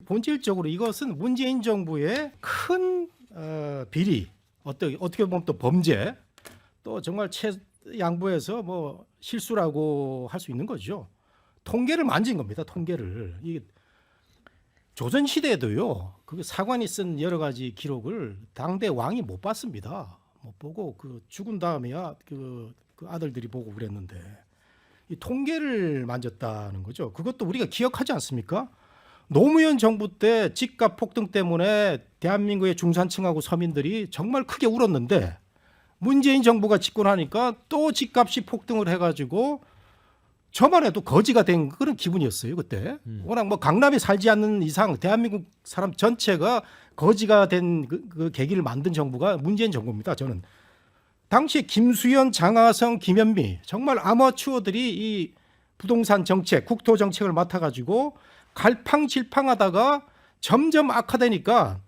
본질적으로 이것은 문재인 정부의 큰 비리, 어떻게 보면 또 범죄, 또 정말 최양부에서 뭐 실수라고 할 수 있는 거죠. 통계를 만진 겁니다. 통계를. 이게 조선 시대에도요. 그 사관이 쓴 여러 가지 기록을 당대 왕이 못 봤습니다. 못 보고 그 죽은 다음에야 그 아들들이 보고 그랬는데 이 통계를 만졌다는 거죠. 그것도 우리가 기억하지 않습니까? 노무현 정부 때 집값 폭등 때문에 대한민국의 중산층하고 서민들이 정말 크게 울었는데 문재인 정부가 집권하니까 또 집값이 폭등을 해가지고 저만 해도 거지가 된 그런 기분이었어요 그때. 워낙 뭐 강남에 살지 않는 이상 대한민국 사람 전체가 거지가 된 그 계기를 만든 정부가 문재인 정부입니다. 저는 당시에 김수현, 장하성, 김현미 정말 아마추어들이 이 부동산 정책, 국토 정책을 맡아가지고 갈팡질팡하다가 점점 악화되니까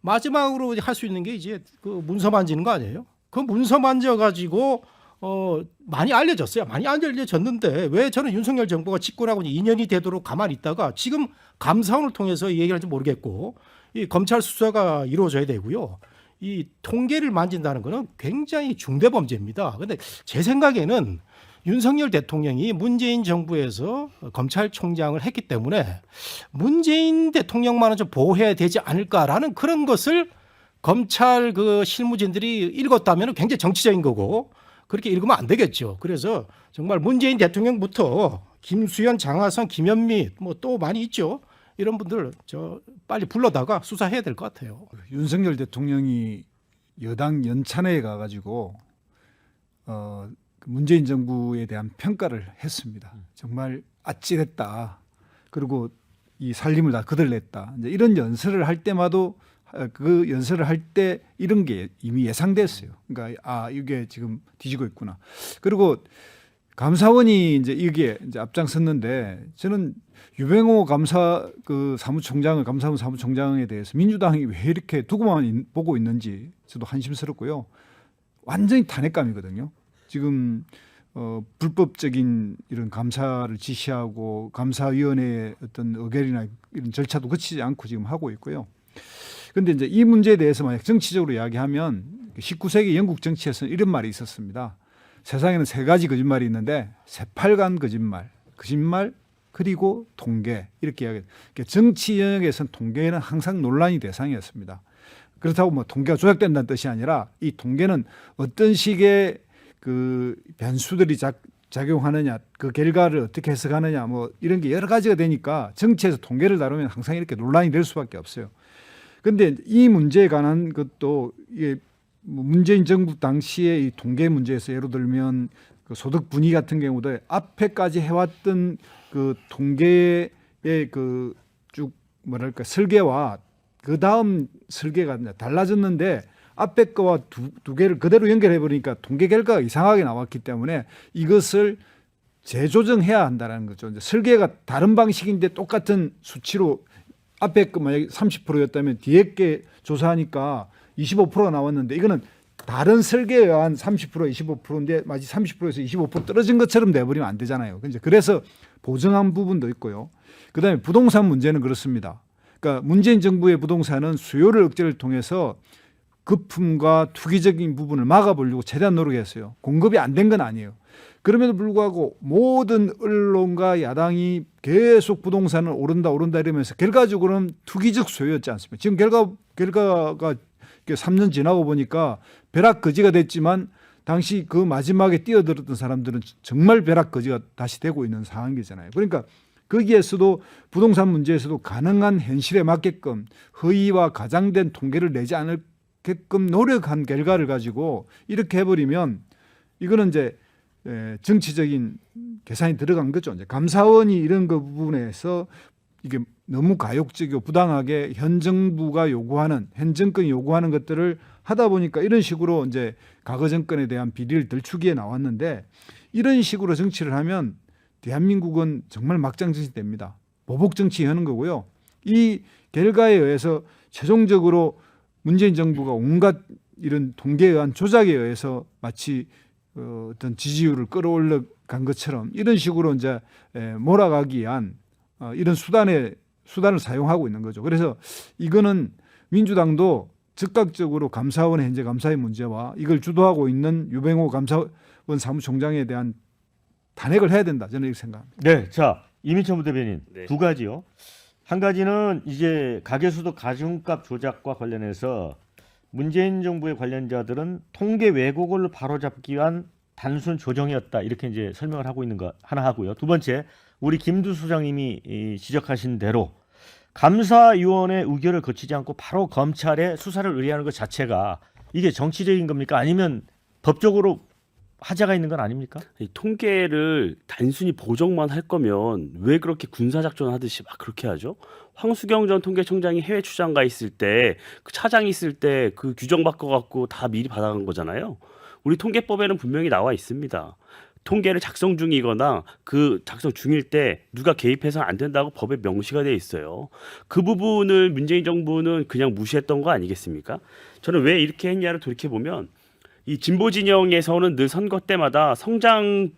마지막으로 할 수 있는 게 이제 그 문서 만지는 거 아니에요? 그 문서 만져가지고 많이 알려졌어요. 많이 알려졌는데 왜 저는 윤석열 정부가 집권하고 2년이 되도록 가만히 있다가 지금 감사원을 통해서 이 얘기를 할지 모르겠고 이 검찰 수사가 이루어져야 되고요. 이 통계를 만진다는 것은 굉장히 중대 범죄입니다. 그런데 제 생각에는 윤석열 대통령이 문재인 정부에서 검찰총장을 했기 때문에 문재인 대통령만은 좀 보호해야 되지 않을까라는 그런 것을 검찰 그 실무진들이 읽었다면 굉장히 정치적인 거고 그렇게 읽으면 안 되겠죠. 그래서 정말 문재인 대통령부터 김수현, 장하성, 김현미 뭐 또 많이 있죠. 이런 분들 저 빨리 불러다가 수사해야 될 것 같아요. 윤석열 대통령이 여당 연찬회에 가가지고 문재인 정부에 대한 평가를 했습니다. 정말 아찔했다. 그리고 이 살림을 다 거들냈다. 이제 이런 연설을 할 때마다 그 연설을 할 때 이런 게 이미 예상됐어요. 그러니까 이게 지금 뒤지고 있구나. 그리고 감사원이 이제 이게 이제 앞장섰는데 저는 유병호 감사원 사무총장에 대해서 민주당이 왜 이렇게 두고만 보고 있는지 저도 한심스럽고요. 완전히 탄핵감이거든요. 지금 불법적인 이런 감사를 지시하고 감사위원회의 어떤 의결이나 이런 절차도 거치지 않고 지금 하고 있고요. 그런데 이제 이 문제에 대해서 만약 정치적으로 이야기하면 19세기 영국 정치에서는 이런 말이 있었습니다. 세상에는 세 가지 거짓말이 있는데 새빨간 거짓말 그리고 통계 이렇게 이야기해요. 정치 영역에서는 통계는 항상 논란이 대상이었습니다. 그렇다고 뭐 통계가 조작된다는 뜻이 아니라 이 통계는 어떤 식의 그 변수들이 작용하느냐, 그 결과를 어떻게 해석하느냐, 뭐 이런 게 여러 가지가 되니까 정치에서 통계를 다루면 항상 이렇게 논란이 될 수밖에 없어요. 그런데 이 문제에 관한 것도 이게 문재인 정부 당시에 이 통계 문제에서 예를 들면 그 소득 분위 같은 경우도 앞에까지 해왔던 그 통계의 그 쭉 뭐랄까 설계와 그 다음 설계가 달라졌는데 앞에 거와 두 개를 그대로 연결해 보니까 통계 결과가 이상하게 나왔기 때문에 이것을 재조정해야 한다는 거죠. 이제 설계가 다른 방식인데 똑같은 수치로 앞에 거 만약에 30%였다면 뒤에 게 조사하니까 25%가 나왔는데 이거는 다른 설계에 의한 30% 25%인데 마치 30%에서 25% 떨어진 것처럼 내버리면 안 되잖아요. 그래서 보정한 부분도 있고요. 그다음에 부동산 문제는 그렇습니다. 그러니까 문재인 정부의 부동산은 수요를 억제를 통해서 거품과 투기적인 부분을 막아보려고 최대한 노력했어요. 공급이 안 된 건 아니에요. 그럼에도 불구하고 모든 언론과 야당이 계속 부동산은 오른다 이러면서 결과적으로는 투기적 소유였지 않습니까? 지금 결과가 3년 지나고 보니까 벼락거지가 됐지만 당시 그 마지막에 뛰어들었던 사람들은 정말 벼락거지가 다시 되고 있는 상황이잖아요. 그러니까 거기에서도 부동산 문제에서도 가능한 현실에 맞게끔 허위와 가장된 통계를 내지 않게끔 노력한 결과를 가지고 이렇게 해버리면 이거는 이제 정치적인 계산이 들어간 거죠. 이제 감사원이 이런 그 부분에서 이게 너무 가욕적이고 부당하게 현 정부가 요구하는 현 정권이 요구하는 것들을 하다 보니까 이런 식으로 이제 과거 정권에 대한 비리를 들추기에 나왔는데 이런 식으로 정치를 하면 대한민국은 정말 막장 정치 됩니다. 보복 정치 하는 거고요. 이 결과에 의해서 최종적으로 문재인 정부가 온갖 이런 통계에 의한 조작에 의해서 마치 어떤 지지율을 끌어올려 간 것처럼 이런 식으로 이제 몰아가기 위한 이런 수단에 수단을 사용하고 있는 거죠. 그래서 이거는 민주당도 즉각적으로 감사원의 현재 감사의 문제와 이걸 주도하고 있는 유병호 감사원 사무총장에 대한 탄핵을 해야 된다. 저는 이렇게 생각합니다. 네, 자 이민철 부대변인 네. 두 가지요. 한 가지는 이제 가계수도 가중값 조작과 관련해서 문재인 정부의 관련자들은 통계 왜곡을 바로잡기 위한 단순 조정이었다 이렇게 이제 설명을 하고 있는 거 하나 하고요. 두 번째 우리 김두 소장님이 지적하신 대로 감사위원회 의결을 거치지 않고 바로 검찰에 수사를 의뢰하는 것 자체가 이게 정치적인 겁니까? 아니면 법적으로 하자가 있는 건 아닙니까? 이 통계를 단순히 보정만 할 거면 왜 그렇게 군사작전 하듯이 막 그렇게 하죠? 황수경 전 통계청장이 해외 출장 가 있을 때 그 차장이 있을 때 그 규정 바꿔갖고 다 미리 받아간 거잖아요. 우리 통계법에는 분명히 나와 있습니다. 통계를 작성 중이거나 그 작성 중일 때 누가 개입해서는 안 된다고 법에 명시가 돼 있어요. 그 부분을 문재인 정부는 그냥 무시했던 거 아니겠습니까? 저는 왜 이렇게 했냐를 돌이켜 보면 이 진보 진영에서는 늘 선거 때마다 성장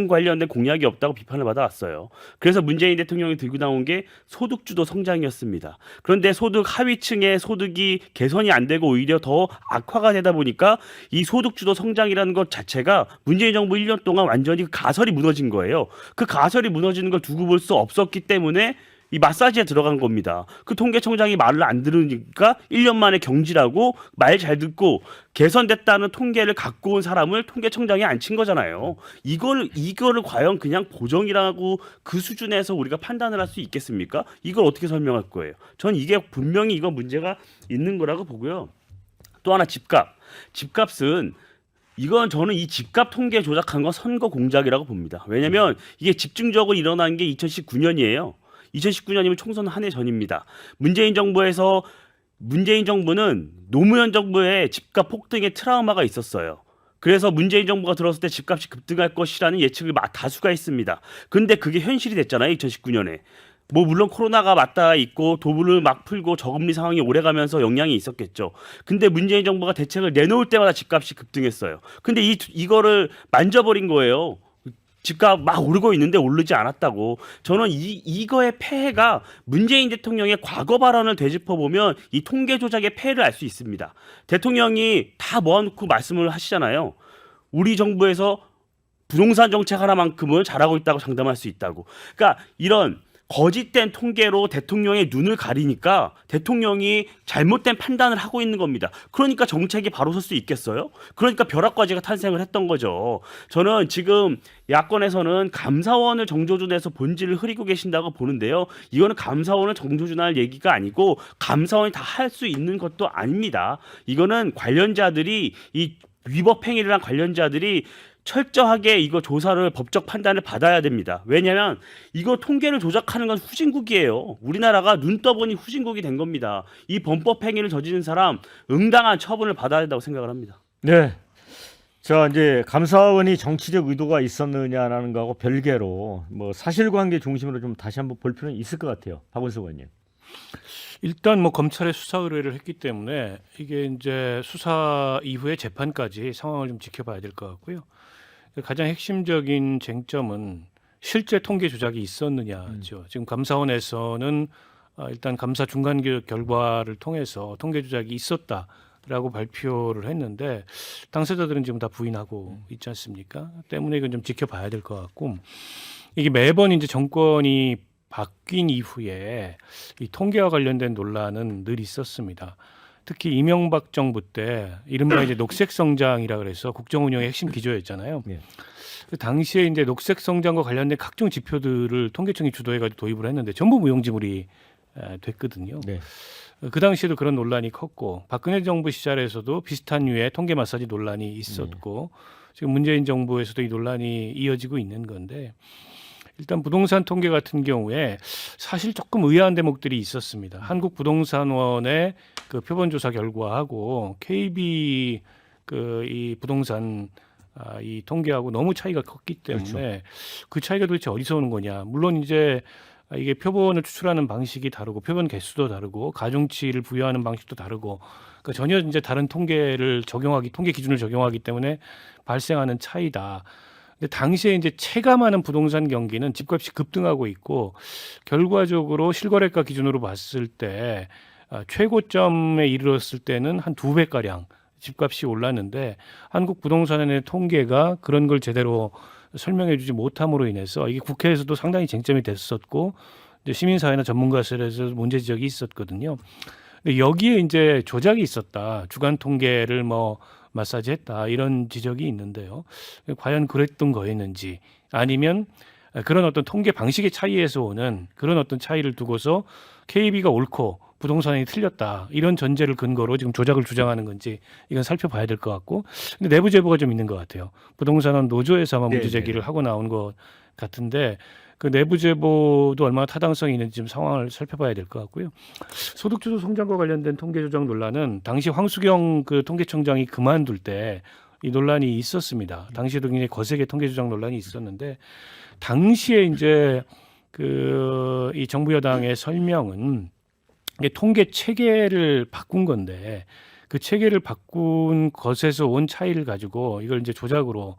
관련된 공약이 없다고 비판을 받아왔어요. 그래서 문재인 대통령이 들고 나온 게 소득주도 성장이었습니다. 그런데 소득 하위층의 소득이 개선이 안 되고 오히려 더 악화가 되다 보니까 이 소득주도 성장이라는 것 자체가 문재인 정부 1년 동안 완전히 그 가설이 무너진 거예요. 그 가설이 무너지는 걸 두고 볼 수 없었기 때문에 이 마사지에 들어간 겁니다. 그 통계청장이 말을 안 들으니까 1년 만에 경질하고 말 잘 듣고 개선됐다는 통계를 갖고 온 사람을 통계청장에 앉힌 거잖아요. 이거를 과연 그냥 보정이라고 그 수준에서 우리가 판단을 할 수 있겠습니까? 이걸 어떻게 설명할 거예요? 전 이게 분명히 이거 문제가 있는 거라고 보고요. 또 하나 집값은 이건 저는 이 집값 통계 조작한 건 선거 공작이라고 봅니다. 왜냐하면 이게 집중적으로 일어난 게 2019년이에요. 2019년이면 총선 한 해 전입니다. 문재인 정부는 노무현 정부의 집값 폭등의 트라우마가 있었어요. 그래서 문재인 정부가 들어섰을 때 집값이 급등할 것이라는 예측을 다수가 했습니다. 근데 그게 현실이 됐잖아요. 2019년에. 뭐 물론 코로나가 맞닿아 있고 도불을 막 풀고 저금리 상황이 오래가면서 영향이 있었겠죠. 근데 문재인 정부가 대책을 내놓을 때마다 집값이 급등했어요. 근데 이거를 만져버린 거예요. 집값 막 오르고 있는데 오르지 않았다고. 저는 이거의 폐해가 문재인 대통령의 과거 발언을 되짚어보면 이 통계 조작의 폐해를 알 수 있습니다. 대통령이 다 모아놓고 말씀을 하시잖아요. 우리 정부에서 부동산 정책 하나만큼은 잘하고 있다고 장담할 수 있다고. 그러니까 이런 거짓된 통계로 대통령의 눈을 가리니까 대통령이 잘못된 판단을 하고 있는 겁니다. 그러니까 정책이 바로 설 수 있겠어요? 그러니까 벼락과지가 탄생을 했던 거죠. 저는 지금 야권에서는 감사원을 정조준해서 본질을 흐리고 계신다고 보는데요. 이거는 감사원을 정조준할 얘기가 아니고 감사원이 다 할 수 있는 것도 아닙니다. 이거는 관련자들이 이 위법 행위를 한 관련자들이 철저하게 이거 조사를 법적 판단을 받아야 됩니다. 왜냐하면 이거 통계를 조작하는 건 후진국이에요. 우리나라가 눈 떠보니 후진국이 된 겁니다. 이 범법 행위를 저지른 사람 응당한 처분을 받아야 된다고 생각을 합니다. 네. 자 이제 감사원이 정치적 의도가 있었느냐라는 거하고 별개로 뭐 사실관계 중심으로 좀 다시 한번 볼 필요는 있을 것 같아요. 박원석 의원님. 일단 뭐 검찰에 수사 의뢰를 했기 때문에 이게 이제 수사 이후에 재판까지 상황을 좀 지켜봐야 될 것 같고요. 가장 핵심적인 쟁점은 실제 통계 조작이 있었느냐죠. 지금 감사원에서는 일단 감사 중간 결과를 통해서 통계 조작이 있었다라고 발표를 했는데 당사자들은 지금 다 부인하고 있지 않습니까? 때문에 이건 좀 지켜봐야 될 것 같고 이게 매번 이제 정권이 바뀐 이후에 이 통계와 관련된 논란은 늘 있었습니다. 특히 이명박 정부 때 이른바 이제 녹색 성장이라 그래서 국정 운영의 핵심 기조였잖아요. 네. 그 당시에 이제 녹색 성장과 관련된 각종 지표들을 통계청이 주도해가지고 도입을 했는데 전부 무용지물이 됐거든요. 네. 그 당시에도 그런 논란이 컸고 박근혜 정부 시절에서도 비슷한 류의 통계 마사지 논란이 있었고 지금 문재인 정부에서도 이 논란이 이어지고 있는 건데 일단 부동산 통계 같은 경우에 사실 조금 의아한 대목들이 있었습니다. 한국부동산원의 그 표본조사 결과하고 KB 이 부동산 이 통계하고 너무 차이가 컸기 때문에 그렇죠. 그 차이가 도대체 어디서 오는 거냐. 물론 이제 이게 표본을 추출하는 방식이 다르고 표본 개수도 다르고 가중치를 부여하는 방식도 다르고 그러니까 전혀 이제 다른 통계 기준을 적용하기 때문에 발생하는 차이다. 근데 당시에 이제 체감하는 부동산 경기는 집값이 급등하고 있고 결과적으로 실거래가 기준으로 봤을 때 최고점에 이르렀을 때는 한 2배 가량 집값이 올랐는데 한국 부동산의 통계가 그런 걸 제대로 설명해주지 못함으로 인해서 이게 국회에서도 상당히 쟁점이 됐었고 이제 시민사회나 전문가들에서 문제 지적이 있었거든요. 근데 여기에 이제 조작이 있었다. 주간 통계를 뭐 마사지했다 이런 지적이 있는데요. 과연 그랬던 거였는지 아니면 그런 어떤 통계 방식의 차이에서 오는 그런 어떤 차이를 두고서 KB가 옳고 부동산이 틀렸다 이런 전제를 근거로 지금 조작을 주장하는 건지 이건 살펴봐야 될 것 같고 근데 내부 제보가 좀 있는 것 같아요. 부동산은 노조에서 아마 문제 제기를 하고 나온 것 같은데 그 내부 제보도 얼마나 타당성이 있는지 좀 상황을 살펴봐야 될 것 같고요. 소득주도 성장과 관련된 통계 조작 논란은 당시 황수경 그 통계청장이 그만둘 때 이 논란이 있었습니다. 당시에도 굉장히 거세게 통계 조작 논란이 있었는데 당시에 이제 그 이 정부 여당의 설명은 이게 통계 체계를 바꾼 건데 그 체계를 바꾼 것에서 온 차이를 가지고 이걸 이제 조작으로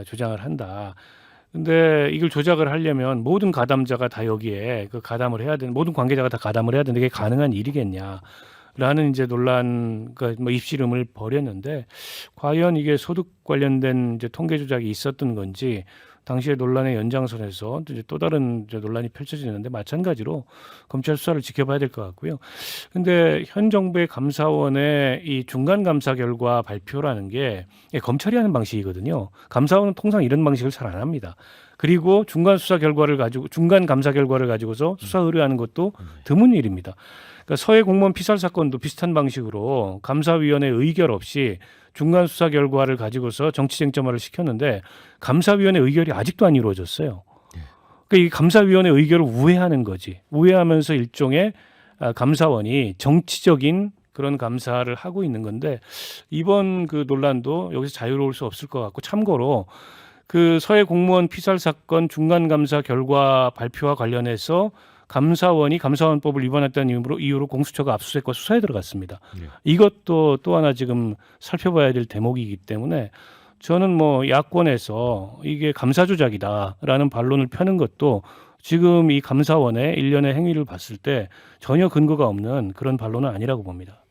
조장을 한다. 근데 이걸 조작을 하려면 모든 가담자가 다 여기에 그 가담을 해야 되는 모든 관계자가 다 가담을 해야 되는데 이게 가능한 일이겠냐? 라는 이제 논란, 그러니까 뭐 입씨름을 벌였는데 과연 이게 소득 관련된 이제 통계 조작이 있었던 건지 당시의 논란의 연장선에서 이제 또 다른 이제 논란이 펼쳐지는데 마찬가지로 검찰 수사를 지켜봐야 될 것 같고요. 근데 현 정부의 감사원의 이 중간 감사 결과 발표라는 게 검찰이 하는 방식이거든요. 감사원은 통상 이런 방식을 잘 안 합니다. 그리고 중간 감사 결과를 가지고서 수사 의뢰하는 것도 드문 일입니다. 그러니까 서해 공무원 피살 사건도 비슷한 방식으로 감사위원회 의결 없이 중간 수사 결과를 가지고서 정치 쟁점화를 시켰는데 감사위원회 의결이 아직도 안 이루어졌어요. 그러니까 이 감사위원회 의결을 우회하는 거지. 우회하면서 일종의 감사원이 정치적인 그런 감사를 하고 있는 건데 이번 그 논란도 여기서 자유로울 수 없을 것 같고 참고로 그 서해 공무원 피살 사건 중간 감사 결과 발표와 관련해서 감사원이 감사원법을 위반했다는 이유로 공수처가 압수수색과 수사에 들어갔습니다. 이것도 또 하나 지금 살펴봐야 될 대목이기 때문에 저는 뭐 야권에서 이게 감사 조작이다라는 반론을 펴는 것도 지금 이 감사원의 일련의 행위를 봤을 때 전혀 근거가 없는 그런 반론은 아니라고 봅니다.